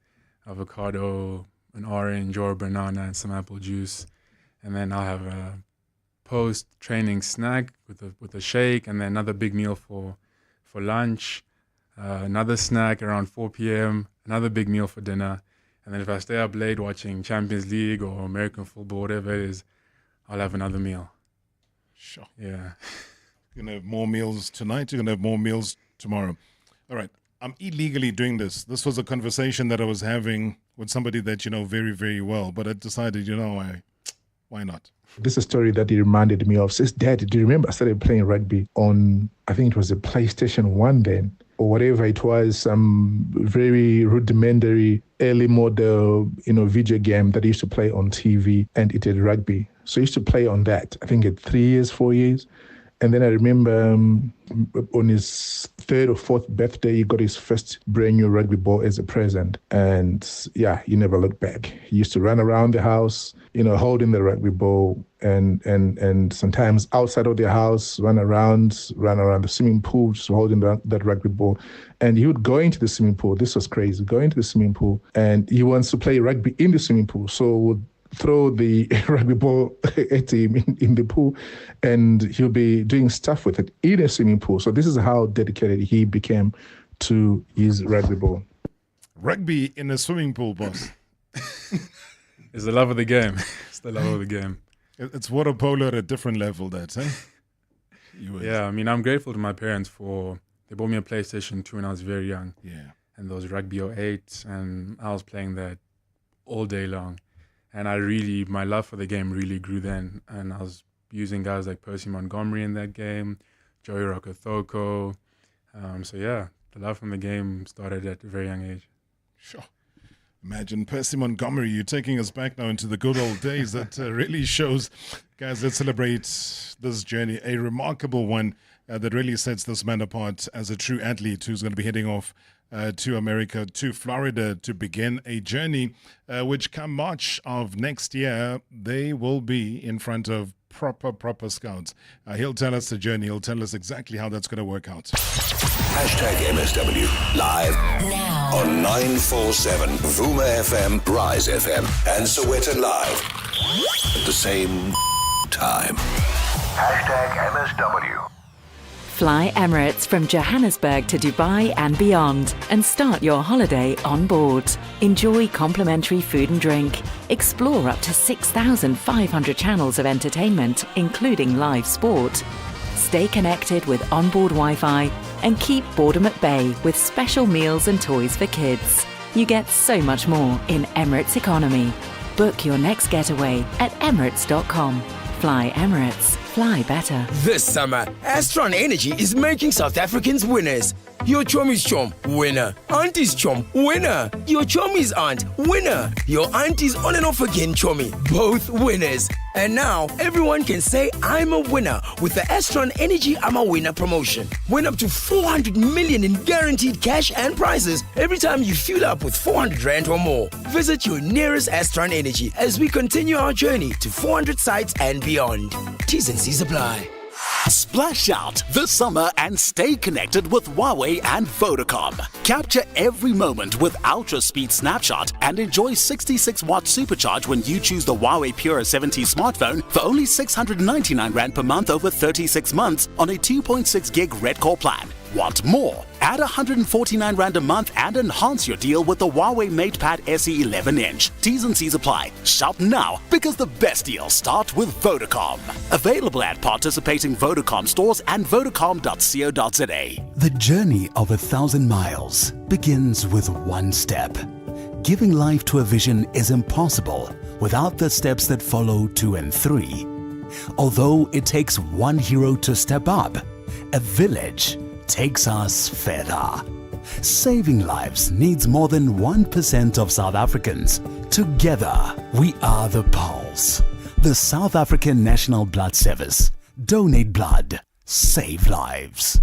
avocado, an orange or a banana, and some apple juice. And then I'll have a post-training snack with a shake, and then another big meal for lunch, another snack around 4 p.m., another big meal for dinner. And then if I stay up late watching Champions League or American football, whatever it is, I'll have another meal. Sure. Yeah. You're going to have more meals tonight. You're going to have more meals tomorrow. All right. I'm illegally doing this. This was a conversation that I was having with somebody that you know very, very well. But I decided, why not? This is a story that he reminded me of. Says, Dad, do you remember I started playing rugby on, I think it was a PlayStation 1 then, or whatever it was, some very rudimentary early model, video game that I used to play on TV, and it had rugby. So I used to play on that, I think at 3 years, 4 years. And then I remember on his 3rd or 4th birthday, he got his first brand new rugby ball as a present. And yeah, he never looked back. He used to run around the house, holding the rugby ball, and sometimes outside of the house, run around the swimming pool, just holding that rugby ball. And he would go into the swimming pool. This was crazy. Go into the swimming pool, and he wants to play rugby in the swimming pool. So would throw the rugby ball at him in the pool, and he'll be doing stuff with it in a swimming pool. So this is how dedicated he became to his rugby ball. Rugby in a swimming pool, boss. It's the love of the game. It's the love of the game. It's water polo at a different level, that, eh? Yeah, I mean, I'm grateful to my parents they bought me a PlayStation 2 when I was very young. Yeah. And there was Rugby 08, and I was playing that all day long. And my love for the game really grew then. And I was using guys like Percy Montgomery in that game, Joey Rokothoko. So yeah, the love from the game started at a very young age. Sure. Imagine Percy Montgomery, you're taking us back now into the good old days. That really shows, guys, let's celebrate this journey, a remarkable one that really sets this man apart as a true athlete who's going to be heading off to America, to Florida, to begin a journey which come March of next year, they will be in front of proper scouts. He'll tell us the journey. He'll tell us exactly how that's going to work out. #MSW live now on 947 Vuma FM, Rise FM, and Soweto Live at the same time. #MSW. Fly Emirates from Johannesburg to Dubai and beyond and start your holiday on board. Enjoy complimentary food and drink. Explore up to 6,500 channels of entertainment, including live sport. Stay connected with onboard Wi-Fi and keep boredom at bay with special meals and toys for kids. You get so much more in Emirates Economy. Book your next getaway at emirates.com. Fly Emirates. Fly better. This summer, Astron Energy is making South Africans winners. Your chommy's chom, winner. Auntie's chom, winner. Your chommy's aunt, winner. Your auntie's on and off again chommy, both winners. And now, everyone can say I'm a winner with the Astron Energy I'm a Winner promotion. Win up to 400 million in guaranteed cash and prizes every time you fuel up with 400 Rand or more. Visit your nearest Astron Energy as we continue our journey to 400 sites and beyond. T's and C's apply. Splash out this summer and stay connected with Huawei and Vodacom. Capture every moment with Ultra Speed Snapshot and enjoy 66-watt supercharge when you choose the Huawei Pure 70 smartphone for only 699 Rand per month over 36 months on a 2.6 gig Red Core plan. Want more? Add 149 Rand a month and enhance your deal with the Huawei MatePad SE 11-inch. T's and C's apply. Shop now because the best deals start with Vodacom. Available at participating Vodacom stores and vodacom.co.za. The journey of 1,000 miles begins with one step. Giving life to a vision is impossible without the steps that follow 2 and 3. Although it takes one hero to step up, a village takes us further. Saving lives needs more than 1% of South Africans. Together, we are the Pulse. The South African National Blood Service. Donate blood. Save lives.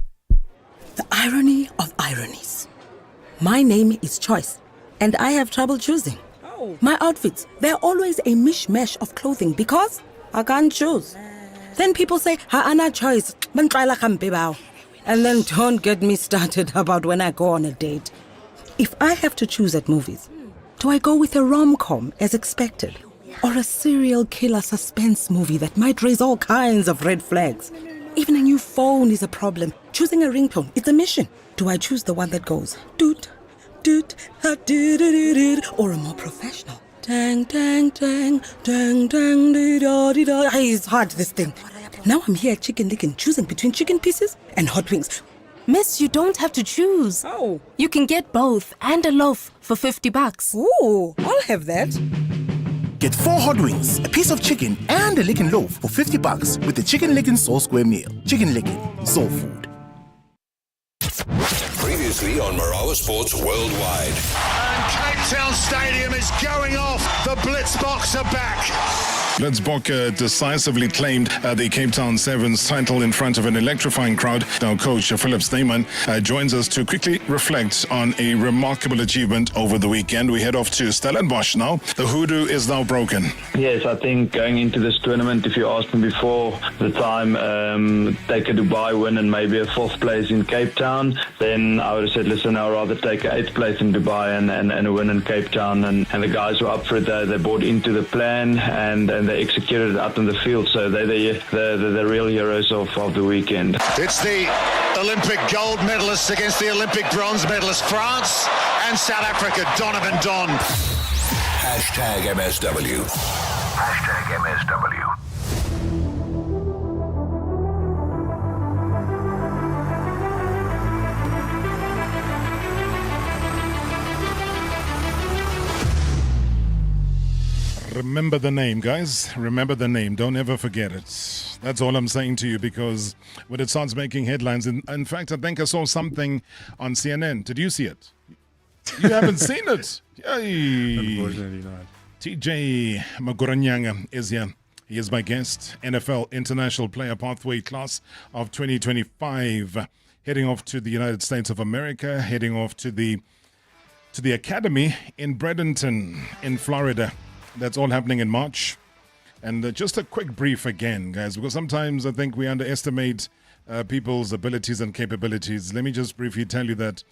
The irony of ironies. My name is Choice, and I have trouble choosing. My outfits, they're always a mishmash of clothing because I can't choose. Then people say, "Ha'ana choice." And then don't get me started about when I go on a date. If I have to choose at movies, do I go with a rom-com as expected? Or a serial killer suspense movie that might raise all kinds of red flags? Even a new phone is a problem. Choosing a ringtone is a mission. Do I choose the one that goes doot, doot, doot, doot, or a more professional? Dang, dang, dang, dang, dang, dee-da-dee-da. It's hard, this thing. Now I'm here at Chicken Licken choosing between chicken pieces and hot wings. Miss, you don't have to choose. Oh. You can get both and a loaf for 50 bucks. Ooh, I'll have that. Get 4 hot wings, a piece of chicken, and a Licken loaf for 50 bucks with the Chicken Licken Soul Square meal. Chicken Licken, soul food. Previously on Marawa Sports Worldwide. And Cape Town Stadium is going off. The Blitzboks are back. Blitzboks decisively claimed the Cape Town Sevens title in front of an electrifying crowd. Now coach Philip Steyman joins us to quickly reflect on a remarkable achievement over the weekend. We head off to Stellenbosch now. The hoodoo is now broken. Yes, I think going into this tournament, if you asked me before the time, take a Dubai win and maybe a 4th place in Cape Town, then I would have said, listen, I'd rather take an 8th place in Dubai and a win in Cape Town. And the guys were up for it. They bought into the plan and they executed it out in the field. So they're the real heroes of the weekend. It's the Olympic gold medalists against the Olympic bronze medalists, France and South Africa. Donovan Don. #MSW. #MSW. Remember the name, guys. Remember the name. Don't ever forget it. That's all I'm saying to you, because when it starts making headlines, in fact, I think I saw something on CNN. Did you see it? You haven't seen it? Yay. Unfortunately not. TJ Maguranyanga is here. He is my guest. NFL International Player Pathway Class of 2025. Heading off to the United States of America. Heading off to the academy in Bradenton in Florida. That's all happening in March. And just a quick brief again, guys, because sometimes I think we underestimate people's abilities and capabilities. Let me just briefly tell you that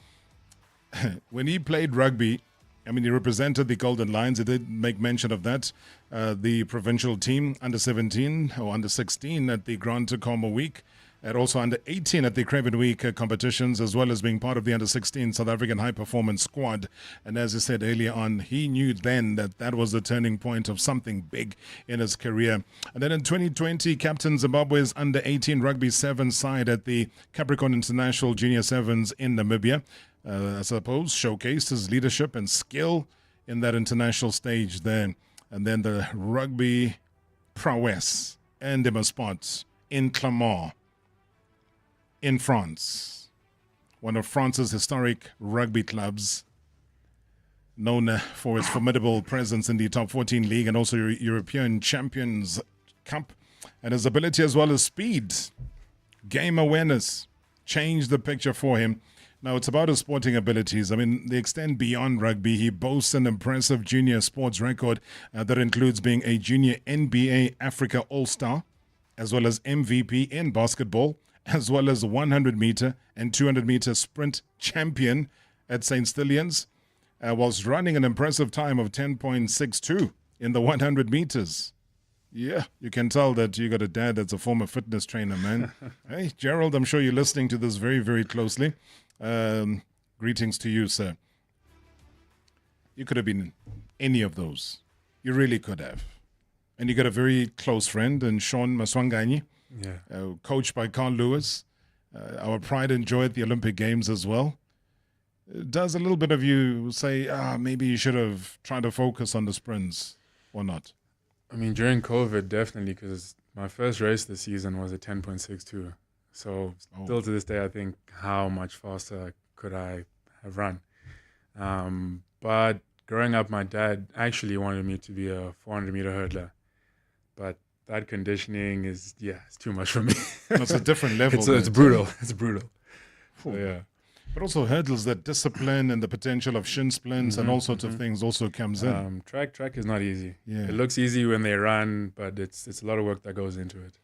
when he played rugby, I mean, he represented the Golden Lions. He did make mention of that. The provincial team, under 17 or under 16 at the Grand Tacoma Week, and also under 18 at the Craven Week competitions, as well as being part of the under 16 South African high performance squad. And as I said earlier on, he knew then that that was the turning point of something big in his career. And then in 2020, captain Zimbabwe's under 18 rugby 7 side at the Capricorn International Junior Sevens in Namibia. I suppose showcased his leadership and skill in that international stage there. And then the rugby prowess and the spots in Clermont in France, one of France's historic rugby clubs, known for its formidable presence in the top 14 league and also European Champions Cup, and his ability as well as speed, game awareness, changed the picture for him. Now, it's about his sporting abilities. I mean, they extend beyond rugby. He boasts an impressive junior sports record that includes being a junior NBA Africa All-Star, as well as MVP in basketball, as well as 100-meter and 200-meter sprint champion at St. Stilians, whilst running an impressive time of 10.62 in the 100 meters. Yeah, you can tell that you got a dad that's a former fitness trainer, man. Hey, Gerald, I'm sure you're listening to this very, very closely. Greetings to you, sir. You could have been any of those. You really could have. And you got a very close friend in Sean Maswanganyi, coached by Carl Lewis. Our pride and joy at the Olympic Games as well. Does a little bit of you say, maybe you should have tried to focus on the sprints or not? I mean, during COVID, definitely, because my first race this season was a 10.62. So still to this day, I think, how much faster could I have run? But growing up, my dad actually wanted me to be a 400-meter hurdler. But that conditioning is, it's too much for me. It's a different level. It's brutal. It's brutal. So, yeah. But also hurdles, that discipline and the potential of shin splints and all sorts of things also comes in. Track is not easy. Yeah. It looks easy when they run, but it's a lot of work that goes into it.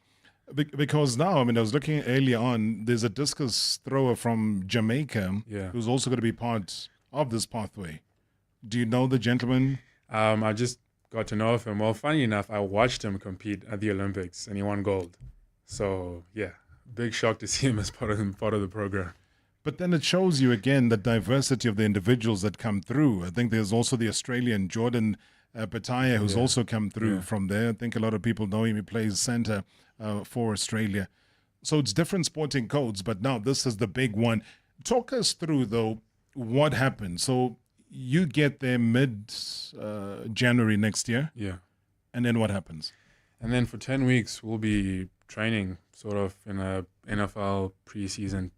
Because now, I mean, I was looking earlier on, there's a discus thrower from Jamaica who's also going to be part of this pathway. Do you know the gentleman? I just got to know of him. Well, funny enough, I watched him compete at the Olympics and he won gold. So, yeah, big shock to see him as part of the program. But then it shows you again the diversity of the individuals that come through. I think there's also the Australian Jordan Pataya, who's also come through from there. I think a lot of people know him. He plays centre for Australia. So it's different sporting codes, but now this is the big one. Talk us through, though, what happened. So you get there mid-January next year. Yeah. And then what happens? And then for 10 weeks, we'll be training sort of in a NFL preseason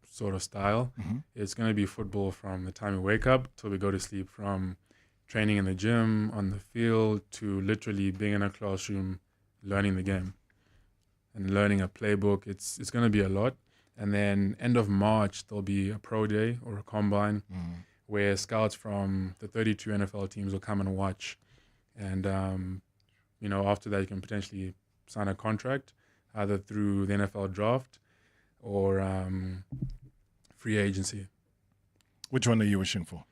sort of style. Mm-hmm. It's going to be football from the time we wake up till we go to sleep, from training in the gym, on the field, to literally being in a classroom, learning the game and learning a playbook. It's going to be a lot. And then end of March, there'll be a pro day or a combine where scouts from the 32 NFL teams will come and watch. And, after that, you can potentially sign a contract either through the NFL draft or free agency. Which one are you wishing for?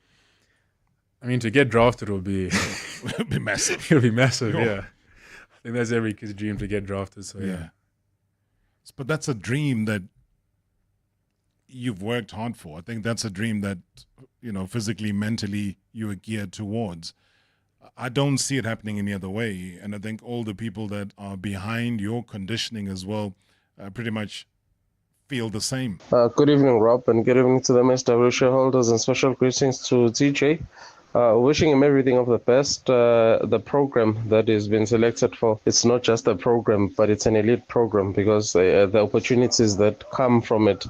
I mean, to get drafted will be... It'll be massive. It'll be massive, yeah. I think that's every kid's dream to get drafted, so yeah. But that's a dream that you've worked hard for. I think that's a dream that, physically, mentally, you are geared towards. I don't see it happening any other way. And I think all the people that are behind your conditioning as well pretty much feel the same. Good evening, Rob, and good evening to the MSW shareholders, and special greetings to TJ. Wishing him everything of the best. The program that he's been selected for, it's not just a program, but it's an elite program because the opportunities that come from it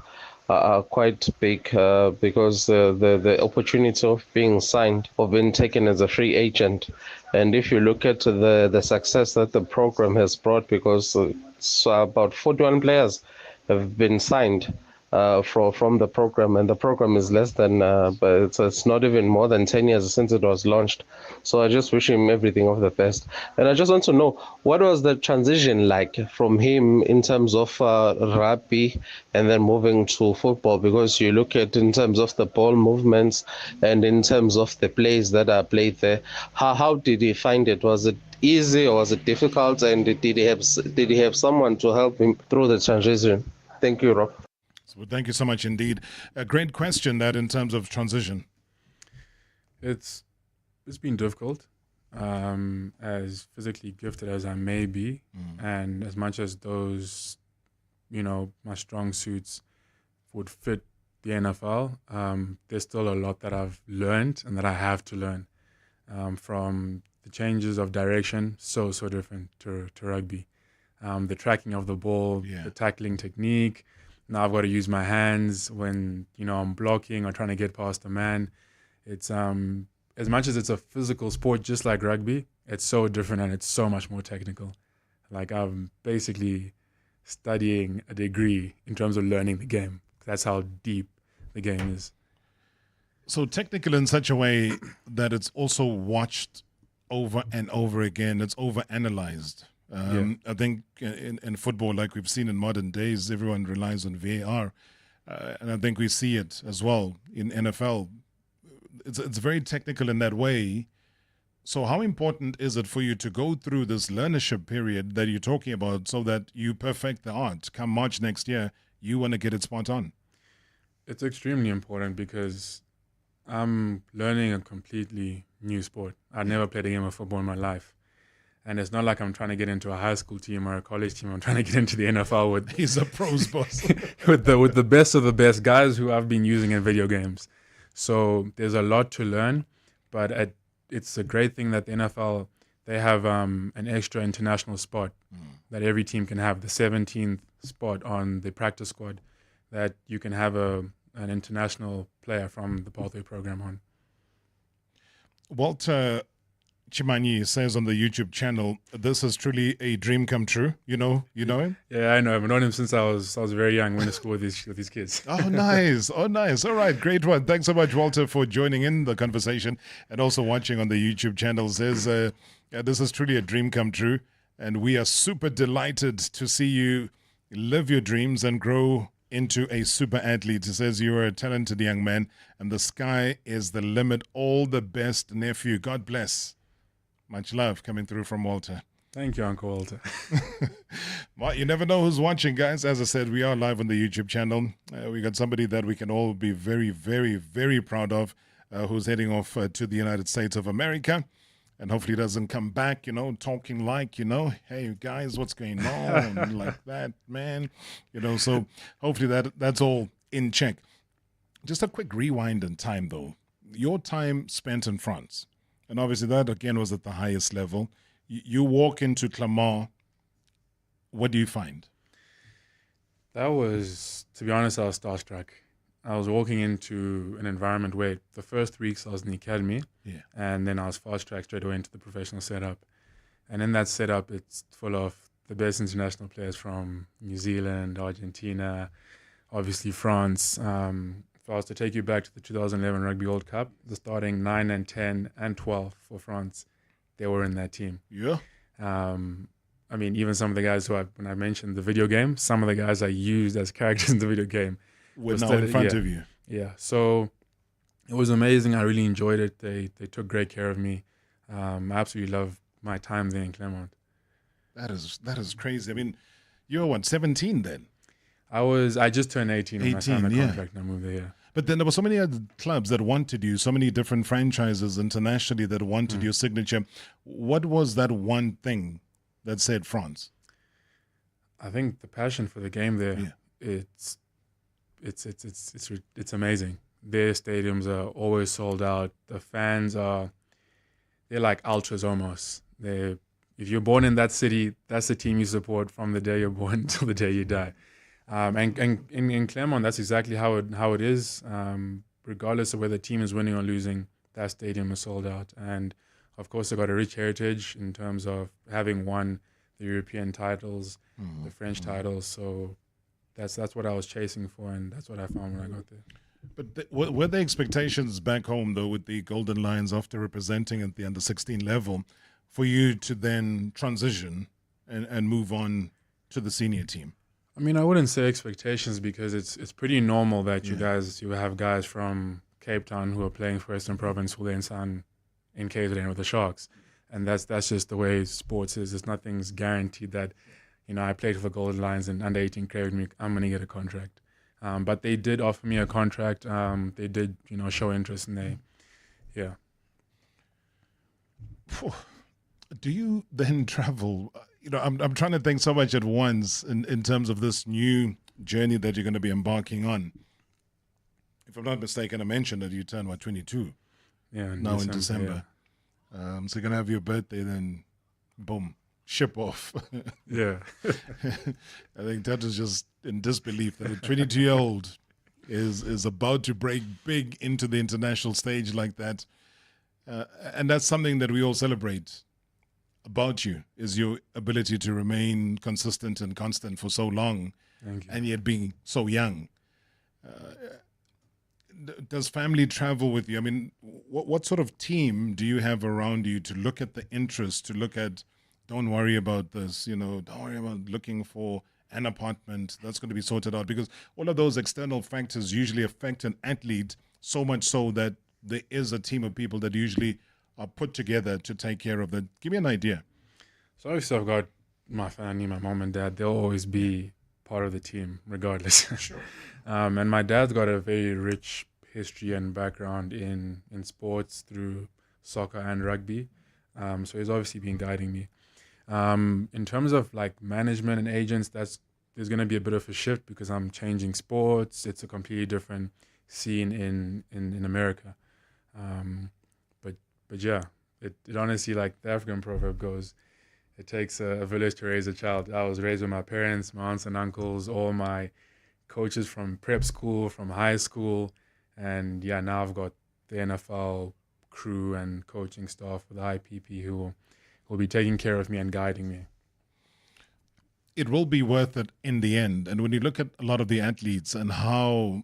are quite big because the opportunity of being signed or being taken as a free agent. And if you look at the success that the program has brought, because about 41 players have been signed from the program, and the program is less than, but it's not even more than 10 years since it was launched. So I just wish him everything of the best. And I just want to know, what was the transition like from him in terms of rugby and then moving to football? Because you look at in terms of the ball movements and in terms of the plays that are played there, how did he find it? Was it easy or was it difficult? And did he have someone to help him through the transition? Thank you, Rob. Well, thank you so much indeed. A great question that in terms of transition. It's been difficult, as physically gifted as I may be, and as much as those, my strong suits would fit the NFL, there's still a lot that I've learned and that I have to learn, from the changes of direction, so different to rugby. The tracking of the ball, the tackling technique. Now I've got to use my hands when, I'm blocking or trying to get past a man. It's as much as it's a physical sport, just like rugby, it's so different and it's so much more technical. Like I'm basically studying a degree in terms of learning the game. That's how deep the game is. So technical in such a way that it's also watched over and over again. It's overanalyzed. I think in football, like we've seen in modern days, everyone relies on VAR. And I think we see it as well in NFL. It's very technical in that way. So how important is it for you to go through this learnership period that you're talking about so that you perfect the art? Come March next year, you want to get it spot on. It's extremely important because I'm learning a completely new sport. I've never played a game of football in my life. And it's not like I'm trying to get into a high school team or a college team. I'm trying to get into the NFL with... He's a pros boss. with the best of the best guys who I've been using in video games. So there's a lot to learn, but it's a great thing that the NFL, they have an extra international spot that every team can have, the 17th spot on the practice squad, that you can have an international player from the Pathway program on. Walter Chimanyi says on the YouTube channel, this is truly a dream come true. You know him? Yeah, I know him. I've known him since I was very young. Went to school with these kids. Oh, nice. All right, great one. Thanks so much, Walter, for joining in the conversation and also watching on the YouTube channel. Says this is truly a dream come true, and we are super delighted to see you live your dreams and grow into a super athlete. He says you are a talented young man, and the sky is the limit. All the best, nephew. God bless. Much love coming through from Walter. Thank you, Uncle Walter. Well, you never know who's watching, guys. As I said, we are live on the YouTube channel. We got somebody that we can all be very, very, very proud of, who's heading off to the United States of America. And hopefully doesn't come back, talking like, hey, guys, what's going on? Like that, man. So hopefully that's all in check. Just a quick rewind in time, though. Your time spent in France. And obviously that, again, was at the highest level. You walk into Clermont. What do you find? That was, to be honest, I was starstruck. I was walking into an environment where the first 3 weeks I was in the academy, and then I was fast-tracked straight away into the professional setup. And in that setup, it's full of the best international players from New Zealand, Argentina, obviously France. If I was to take you back to the 2011 Rugby World Cup, the starting 9 and 10 and 12 for France, they were in that team. Yeah. I mean, even some of the guys when I mentioned the video game, some of the guys I used as characters in the video game were now in front of you. Yeah. So it was amazing. I really enjoyed it. They took great care of me. I absolutely loved my time there in Clermont. That is crazy. I mean, you were 17 then? I just turned 18 when I signed my contract and I moved there. But then there were so many other clubs that wanted you, so many different franchises internationally that wanted your signature. What was that one thing that said France? I think the passion for the game there, it's amazing. their stadiums are always sold out. The fans they're like ultras almost. If you're born in that city, that's the team you support from the day you're born until the day you die. And in Claremont, that's exactly how it is. Regardless of whether the team is winning or losing, that stadium is sold out. And of course, they've got a rich heritage in terms of having won the European titles, the French titles. So that's what I was chasing for, and that's what I found when I got there. But were the expectations back home, though, with the Golden Lions after representing at the under-16 level, for you to then transition and move on to the senior team? I mean, I wouldn't say expectations because it's pretty normal that you have guys from Cape Town who are playing for Western Province who then sign in KZN with the Sharks. And that's just the way sports is. Nothing's guaranteed that, I played for the Golden Lions and under 18 craved me, I'm going to get a contract. But they did offer me a contract. They did, show interest, and Do you then travel? I'm trying to think so much at once in terms of this new journey that you're going to be embarking on. If I'm not mistaken, I mentioned that you turn 22. Yeah, in December. Yeah. So you're going to have your birthday, then boom, ship off. Yeah. I think that is just in disbelief that a 22-year-old is about to break big into the international stage like that. And that's something that we all celebrate about you, is your ability to remain consistent and constant for so long, and yet being so young. Does family travel with you? I mean, what sort of team do you have around you to look at the interest, to look at, don't worry about this, don't worry about looking for an apartment, that's going to be sorted out? Because all of those external factors usually affect an athlete so much so that there is a team of people that usually are put together to take care of that. Give me an idea. So obviously I've got my family, my mom and dad. They'll always be part of the team regardless. Sure. And my dad's got a very rich history and background in sports through soccer and rugby. So he's obviously been guiding me. In terms of like management and agents, there's going to be a bit of a shift because I'm changing sports. It's a completely different scene in America. But yeah, it honestly, like the African proverb goes, it takes a village to raise a child. I was raised with my parents, my aunts and uncles, all my coaches from prep school, from high school. And yeah, now I've got the NFL crew and coaching staff with the IPP who will be taking care of me and guiding me. It will be worth it in the end. And when you look at a lot of the athletes and how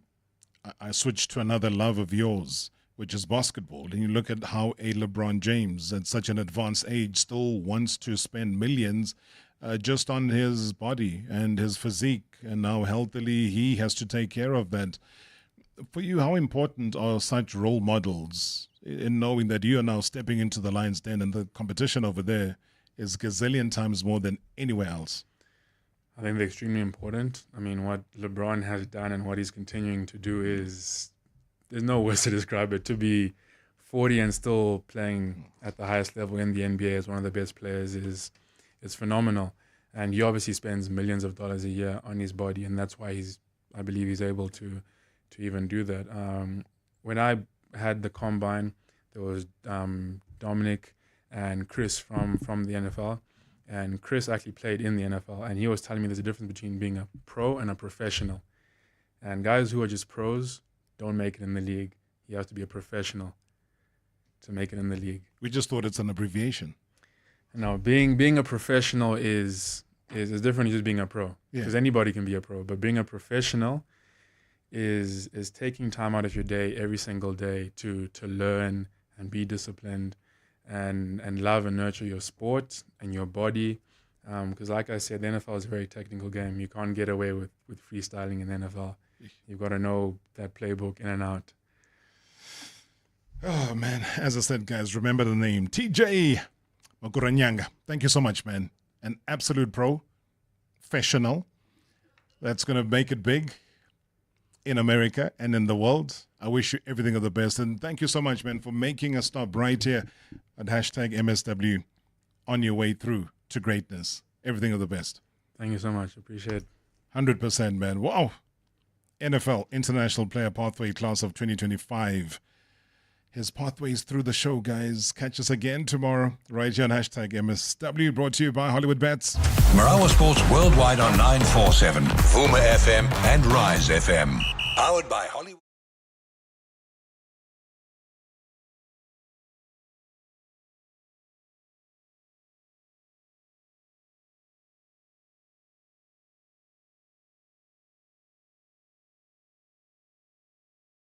I switched to another love of yours, which is basketball, and you look at how a LeBron James at such an advanced age still wants to spend millions just on his body and his physique, and now healthily he has to take care of that. For you, how important are such role models in knowing that you are now stepping into the lion's den and the competition over there is gazillion times more than anywhere else? I think they're extremely important. I mean, what LeBron has done and what he's continuing to do is, there's no words to describe it. To be 40 and still playing at the highest level in the NBA as one of the best players is phenomenal. And he obviously spends millions of dollars a year on his body, and that's why I believe he's able to even do that. When I had the combine, there was Dominic and Chris from the NFL. And Chris actually played in the NFL, and he was telling me there's a difference between being a pro and a professional. And guys who are just pros don't make it in the league. You have to be a professional to make it in the league. We just thought it's an abbreviation. No, being a professional is different than just being a pro. Because anybody can be a pro, but being a professional is taking time out of your day every single day to learn and be disciplined and love and nurture your sport and your body. Because like I said, the NFL is a very technical game. You can't get away with freestyling in the NFL. You've got to know that playbook in and out. Oh, man. As I said, guys, remember the name. TJ Maguranyanga. Thank you so much, man. An absolute pro, professional. That's going to make it big in America and in the world. I wish you everything of the best. And thank you so much, man, for making a stop right here at #MSW on your way through to greatness. Everything of the best. Thank you so much. Appreciate it. 100%, man. Wow. NFL International Player Pathway Class of 2025. His pathways through the show, guys. Catch us again tomorrow, right here on #MSW, brought to you by Hollywood Bets. Marawa Sports worldwide on 947, Vuma FM and Rise FM. Powered by Hollywood.